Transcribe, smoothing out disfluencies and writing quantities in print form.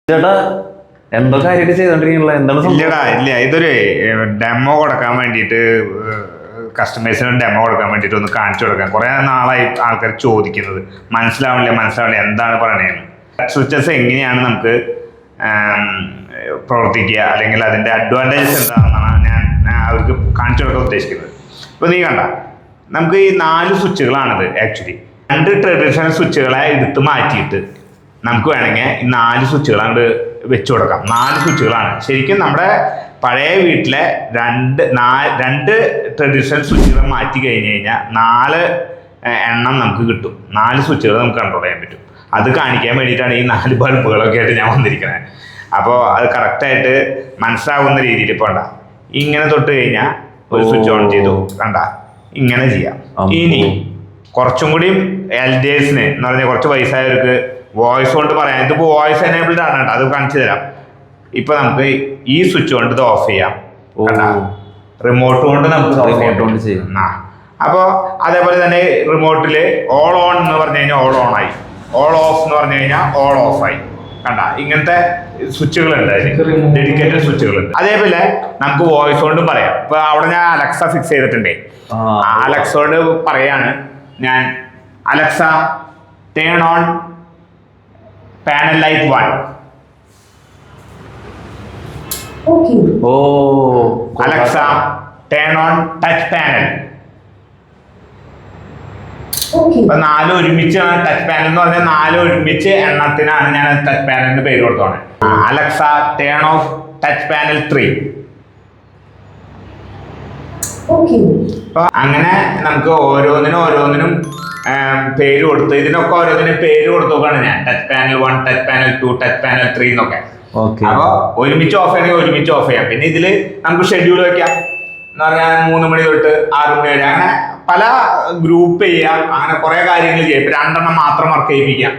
ചേട്ടാ എന്തോ കാര്യമായിട്ട് ചെയ്തോണ്ടിരിക്കണല്ലോ, എന്താണ് ഇല്ലടാ ഇല്ല, ഇതൊരു ഡെമോ കൊടുക്കാൻ വേണ്ടിയിട്ട്, കസ്റ്റമേഴ്സിന് ഡെമോ കൊടുക്കാൻ വേണ്ടിയിട്ട് ഒന്ന് കാണിച്ചു കൊടുക്കാൻ കുറെ നാളായി ആൾക്കാർ ചോദിക്കുന്നത്. മനസ്സിലാവില്ല എന്താണ് പറയണേന്ന്. സ്വിച്ചസ് എങ്ങനെയാണ് നമുക്ക് പ്രവർത്തിക്കുക, അല്ലെങ്കിൽ അതിന്റെ അഡ്വാൻറ്റേജസ് എന്താണെന്നാണ് ഞാൻ അവർക്ക് കാണിച്ചു കൊടുക്കാൻ ഉദ്ദേശിക്കുന്നത്. ഇപ്പൊ നീ കണ്ട, നമുക്ക് ഈ 4 സ്വിച്ചുകളാണിത്. ആക്ച്വലി 2 ട്രഡീഷണൽ സ്വിച്ചുകളെ എടുത്ത് മാറ്റിയിട്ട് നമുക്ക് വേണമെങ്കിൽ ഈ 4 സ്വിച്ചുകളാണ്ട് വെച്ചു കൊടുക്കാം. 4 സ്വിച്ചുകളാണ് ശരിക്കും. നമ്മുടെ പഴയ വീട്ടിലെ രണ്ട് ട്രഡീഷണൽ സ്വിച്ചുകൾ മാറ്റി കഴിഞ്ഞ് കഴിഞ്ഞാൽ 4 എണ്ണം നമുക്ക് കിട്ടും. 4 സ്വിച്ചുകൾ നമുക്ക് കൺട്രോൾ ചെയ്യാൻ പറ്റും. അത് കാണിക്കാൻ വേണ്ടിയിട്ടാണ് ഈ 4 ബൾബുകളൊക്കെ ആയിട്ട് ഞാൻ വന്നിരിക്കുന്നത്. അപ്പോൾ അത് കറക്റ്റായിട്ട് മനസ്സിലാവുന്ന രീതിയിൽ ഇപ്പോൾ കണ്ട, ഇങ്ങനെ തൊട്ട് കഴിഞ്ഞാൽ ഒരു സ്വിച്ച് ഓൺ ചെയ്തു, കണ്ട ഇങ്ങനെ ചെയ്യാം. ഇനി കുറച്ചും കൂടി എൽഡേഴ്സിന് എന്ന് പറഞ്ഞാൽ കുറച്ച് വയസ്സായവർക്ക് വോയിസ് കൊണ്ട് പറയാം. ഇതിപ്പോ വോയിസ് എനേബിൾഡ് ആണ്, അത് കാണിച്ചു തരാം. ഇപ്പൊ നമുക്ക് ഈ സ്വിച്ച് കൊണ്ട് ഇത് ഓഫ് ചെയ്യാം. റിമോട്ട് കൊണ്ട് നമുക്ക് ചെയ്യാം. അപ്പോ അതേപോലെ തന്നെ റിമോട്ടില് ഓൾ ഓൺ എന്ന് പറഞ്ഞു കഴിഞ്ഞാൽ ഓൾ ഓൺ ആയി, ഓൾ ഓഫ് എന്ന് പറഞ്ഞു കഴിഞ്ഞാൽ ഓൾ ഓഫ് ആയി. കണ്ട, ഇങ്ങനത്തെ സ്വിച്ചുകളുണ്ട്, ഡെഡിക്കേറ്റഡ് സ്വിച്ചുകളുണ്ട്. അതേപോലെ നമുക്ക് വോയിസ് കൊണ്ട് പറയാം. ഇപ്പൊ അവിടെ ഞാൻ അലക്സ ഫിക്സ് ചെയ്തിട്ടുണ്ടേ. അലക്സോട് പറയാണ് ഞാൻ, Alexa turn on panel light 1. Okay. Oh. Alexa, turn on touch panel. Okay. അപ്പൊ 4 ഒരുമിച്ചാണ് ടച്ച് പാനൽ എന്ന് പറഞ്ഞാൽ 4 ഒരുമിച്ച് എണ്ണത്തിനാണ് ഞാൻ ടച്ച് പാനലിന് പേര് കൊടുത്തോണേ. Alexa turn off touch panel 3. Okay. അപ്പൊ അങ്ങനെ നമുക്ക് ഓരോന്നിനും പേര് കൊടുത്ത്, ഇതിനൊക്കെ ഓരോന്നിനും പേര് കൊടുത്തോക്കാണ് ഞാൻ. Touch panel 1, touch panel 2, touch panel 3 എന്നൊക്കെ. അപ്പൊ ഒരുമിച്ച് ഓഫ് ചെയ്യണമെങ്കിൽ ഒരുമിച്ച് ഓഫ് ചെയ്യാം. പിന്നെ ഇതില് നമുക്ക് ഷെഡ്യൂൾ വെക്കാം. എന്ന് പറഞ്ഞാൽ 3 മണി തൊട്ട് 6 മണി വരെ, അങ്ങനെ പല ഗ്രൂപ്പ് ചെയ്യാം. അങ്ങനെ കുറെ കാര്യങ്ങൾ ചെയ്യാം. 2 എണ്ണം മാത്രം വർക്ക് ചെയ്യിപ്പിക്കാം.